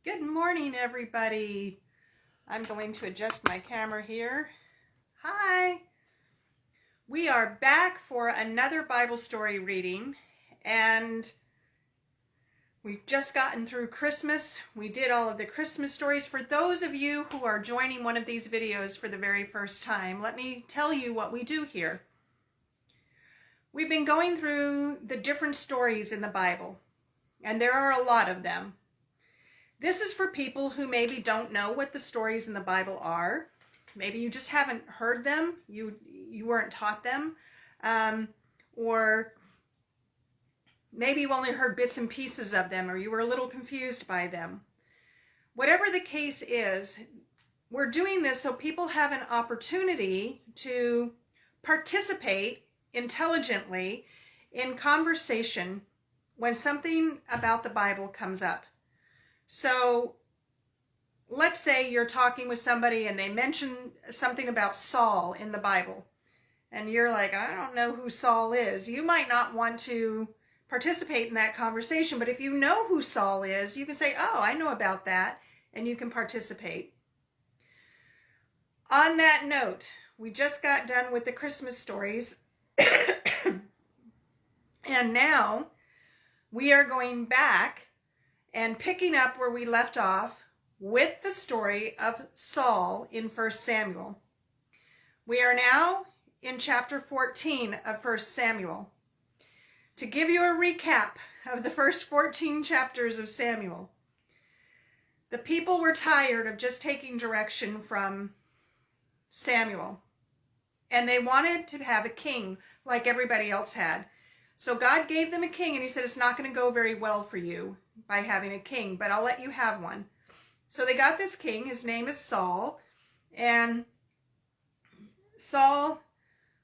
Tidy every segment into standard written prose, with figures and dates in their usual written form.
Good morning, everybody. I'm going to adjust my camera here. Hi. We are back for another Bible story reading, and we've just gotten through Christmas. We did all of the Christmas stories. For those of you who are joining one of these videos for the very first time, let me tell you what we do here. We've been going through the different stories in the Bible, and there are a lot of them. This is for people who maybe don't know what the stories in the Bible are. Maybe you just haven't heard them, you weren't taught them, or maybe you only heard bits and pieces of them, or you were a little confused by them. Whatever the case is, we're doing this so people have an opportunity to participate intelligently in conversation when something about the Bible comes up. So let's say you're talking with somebody and they mention something about Saul in the Bible, and you're like, I don't know who Saul is. You might not want to participate in that conversation, but if you know who Saul is, you can say, oh, I know about that, and you can participate. On that note, we just got done with the Christmas stories, and now we are going back and picking up where we left off with the story of Saul in 1 Samuel. We are now in chapter 14 of 1 Samuel. To give you a recap of the first 14 chapters of Samuel, the people were tired of just taking direction from Samuel, and they wanted to have a king like everybody else had. So God gave them a king, and he said, it's not going to go very well for you by having a king, but I'll let you have one. So they got this king. His name is Saul, and Saul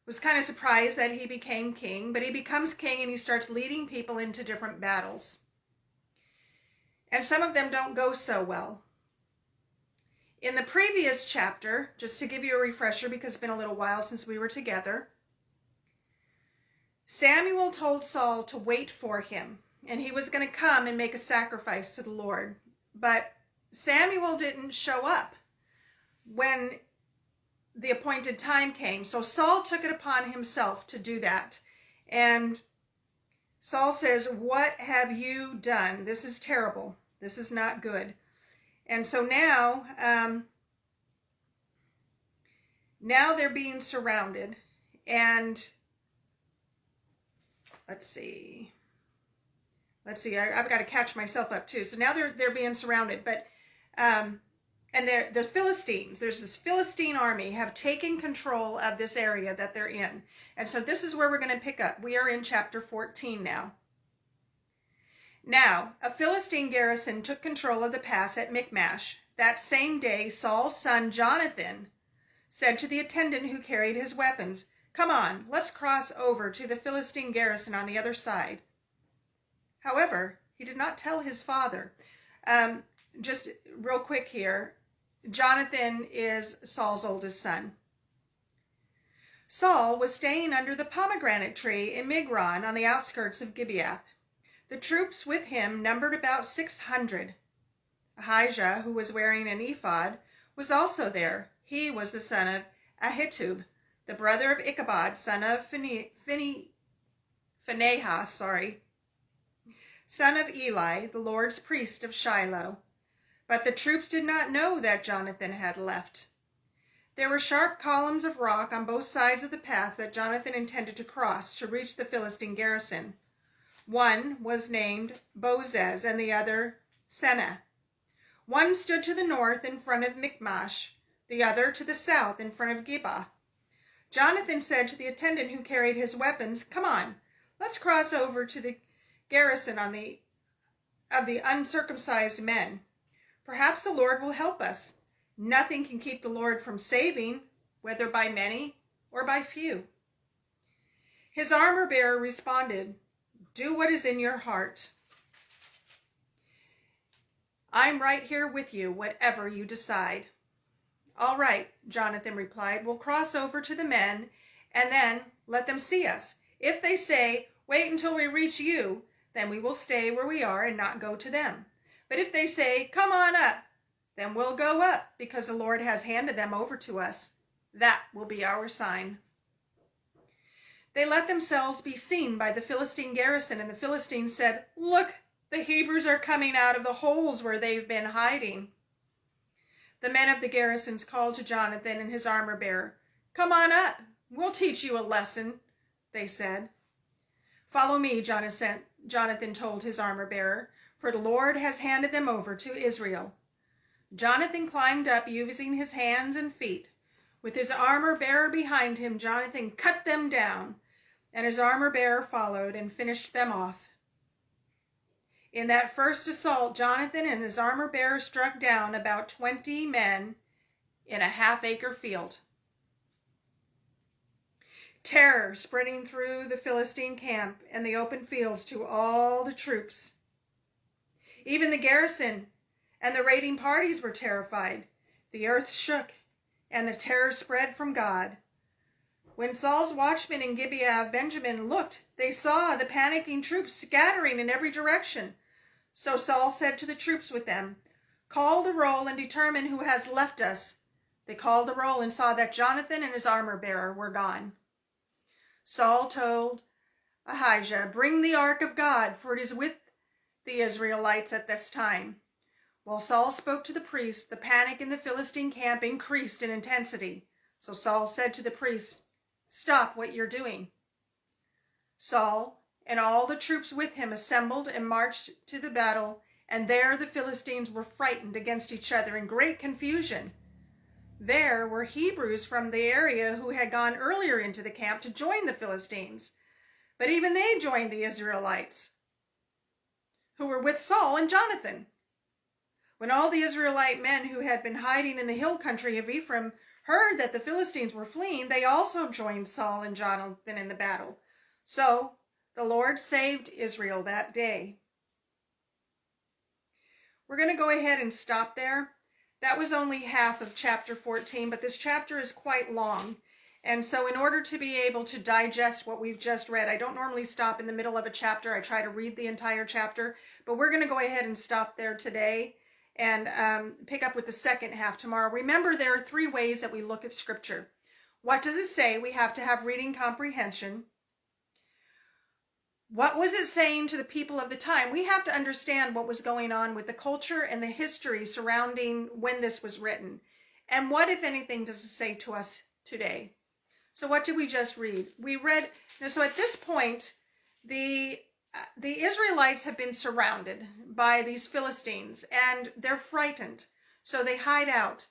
was kind of surprised that he became king, but he becomes king and he starts leading people into different battles. And some of them don't go so well. In the previous chapter, just to give you a refresher because it's been a little while since we were together, Samuel told Saul to wait for him, and he was going to come and make a sacrifice to the Lord. But Samuel didn't show up when the appointed time came. So Saul took it upon himself to do that. And Saul says, what have you done? This is terrible. This is not good. And so now they're being surrounded, and Let's see. I've got to catch myself up too. So now they're being surrounded, but and the Philistines. There's this Philistine army have taken control of this area that they're in, and so this is where we're going to pick up. We are in chapter 14 now. Now, a Philistine garrison took control of the pass at Michmash. That same day, Saul's son Johnathan said to the attendant who carried his weapons, come on, let's cross over to the Philistine garrison on the other side. However, he did not tell his father. Just real quick here, Johnathan is Saul's oldest son. Saul was staying under the pomegranate tree in Migron on the outskirts of Gibeath. The troops with him numbered about 600. Ahijah, who was wearing an ephod, was also there. He was the son of Ahitub, the brother of Ichabod, son of Phinehas, son of Eli, the Lord's priest of Shiloh. But the troops did not know that Johnathan had left. There were sharp columns of rock on both sides of the path that Johnathan intended to cross to reach the Philistine garrison. One was named Bozez and the other Seneh. One stood to the north in front of Michmash, the other to the south in front of Geba. Johnathan said to the attendant who carried his weapons, come on, let's cross over to the garrison of the uncircumcised men. Perhaps the Lord will help us. Nothing can keep the Lord from saving, whether by many or by few. His armor-bearer responded, do what is in your heart. I'm right here with you, whatever you decide. All right, Johnathan replied, we'll cross over to the men and then let them see us. If they say, wait until we reach you, then we will stay where we are and not go to them. But if they say, come on up, then we'll go up, because the Lord has handed them over to us. That will be our sign. They let themselves be seen by the Philistine garrison, and the Philistines said, look, the Hebrews are coming out of the holes where they've been hiding. The men of the garrisons called to Johnathan and his armor-bearer. Come on up, we'll teach you a lesson, they said. Follow me, Johnathan told his armor-bearer, for the Lord has handed them over to Israel. Johnathan climbed up using his hands and feet. With his armor-bearer behind him, Johnathan cut them down, and his armor-bearer followed and finished them off. In that first assault, Johnathan and his armor-bearer struck down about 20 men in a half-acre field. Terror spreading through the Philistine camp and the open fields to all the troops. Even the garrison and the raiding parties were terrified. The earth shook, and the terror spread from God. When Saul's watchmen in Gibeah of Benjamin looked, they saw the panicking troops scattering in every direction. So Saul said to the troops with them, call the roll and determine who has left us. They called the roll and saw that Johnathan and his armor-bearer were gone. Saul told Ahijah, bring the ark of God, for it is with the Israelites at this time. While Saul spoke to the priest, the panic in the Philistine camp increased in intensity. So Saul said to the priest, stop what you're doing. Saul and all the troops with him assembled and marched to the battle, and there the Philistines were frightened against each other in great confusion. There were Hebrews from the area who had gone earlier into the camp to join the Philistines, but even they joined the Israelites, who were with Saul and Johnathan. When all the Israelite men who had been hiding in the hill country of Ephraim heard that the Philistines were fleeing, they also joined Saul and Johnathan in the battle. So the Lord saved Israel that day. We're going to go ahead and stop there. That was only half of chapter 14, but this chapter is quite long. And so in order to be able to digest what we've just read, I don't normally stop in the middle of a chapter. I try to read the entire chapter, but we're going to go ahead and stop there today and pick up with the second half tomorrow. Remember, there are 3 ways that we look at Scripture. What does it say? We have to have reading comprehension. What was it saying to the people of the time? We have to understand what was going on with the culture and the history surrounding when this was written. And what, if anything, does it say to us today? So what did we just read? We read, so at this point, the Israelites have been surrounded by these Philistines, and they're frightened. So they hide out.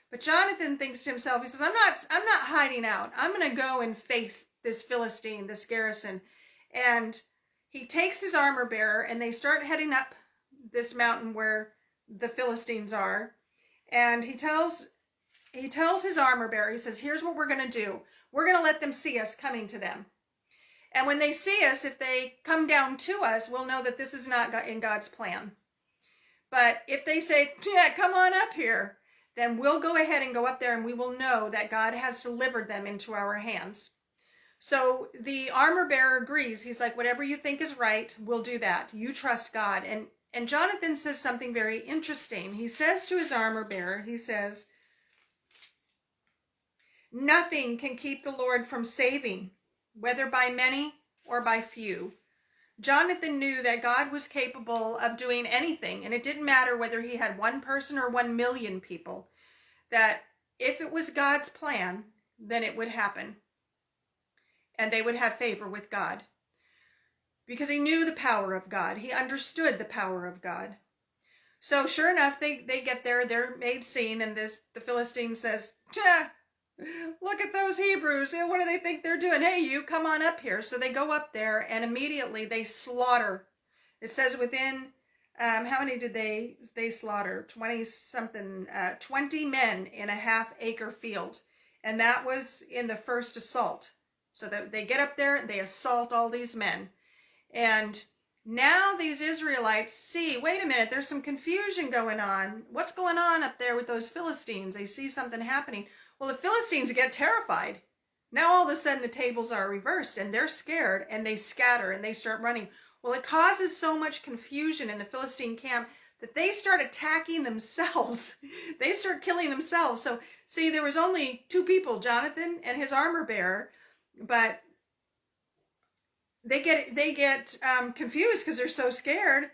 But Johnathan thinks to himself, he says, I'm not hiding out. I'm going to go and face this Philistine, this garrison. And he takes his armor bearer, and they start heading up this mountain where the Philistines are. And he tells his armor bearer, he says, here's what we're going to do. We're going to let them see us coming to them. And when they see us, if they come down to us, we'll know that this is not in God's plan. But if they say, yeah, come on up here, then we'll go ahead and go up there, and we will know that God has delivered them into our hands. So the armor bearer agrees. He's like, whatever you think is right, we'll do that. You trust God. And Johnathan says something very interesting. He says to his armor bearer, he says, nothing can keep the Lord from saving, whether by many or by few. Johnathan knew that God was capable of doing anything, and it didn't matter whether he had 1 person or 1 million people, that if it was God's plan, then it would happen. And they would have favor with God. Because he knew the power of God. He understood the power of God. So sure enough, they get there, they're made scene, and the Philistine says, look at those Hebrews. What do they think they're doing? Hey, you come on up here. So they go up there, and immediately they slaughter. It says within, how many did they slaughter? 20-something, 20 men in a half-acre field. And that was in the first assault. So that they get up there, they assault all these men. And now these Israelites see, wait a minute, there's some confusion going on. What's going on up there with those Philistines? They see something happening. Well, the Philistines get terrified. Now all of a sudden the tables are reversed, and they're scared, and they scatter, and they start running. Well, it causes so much confusion in the Philistine camp that they start attacking themselves. They start killing themselves. So see, there was only 2 people, Johnathan and his armor bearer, but they get confused because they're so scared,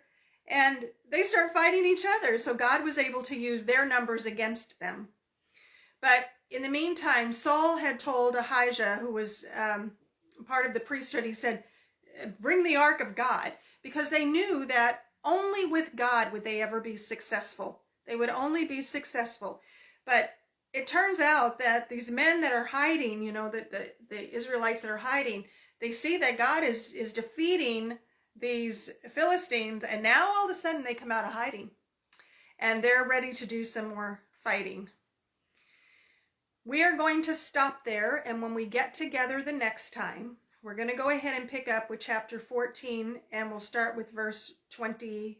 and they start fighting each other. So God was able to use their numbers against them. But in the meantime, Saul had told Ahijah, who was part of the priesthood, he said, bring the ark of God, because they knew that only with God would they ever be successful. They would only be successful. But it turns out that these men that are hiding, you know, the Israelites that are hiding, they see that God is defeating these Philistines, and now all of a sudden they come out of hiding, and they're ready to do some more fighting. We are going to stop there, and when we get together the next time, we're going to go ahead and pick up with chapter 14, and we'll start with verse 20,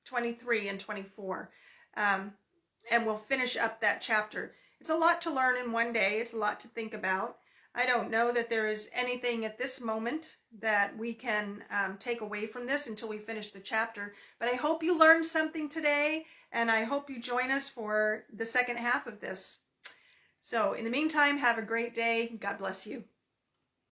23, and 24. And we'll finish up that chapter. It's a lot to learn in one day. It's a lot to think about. I don't know that there is anything at this moment that we can take away from this until we finish the chapter. But I hope you learned something today, and I hope you join us for the second half of this. So in the meantime, have a great day. God bless you.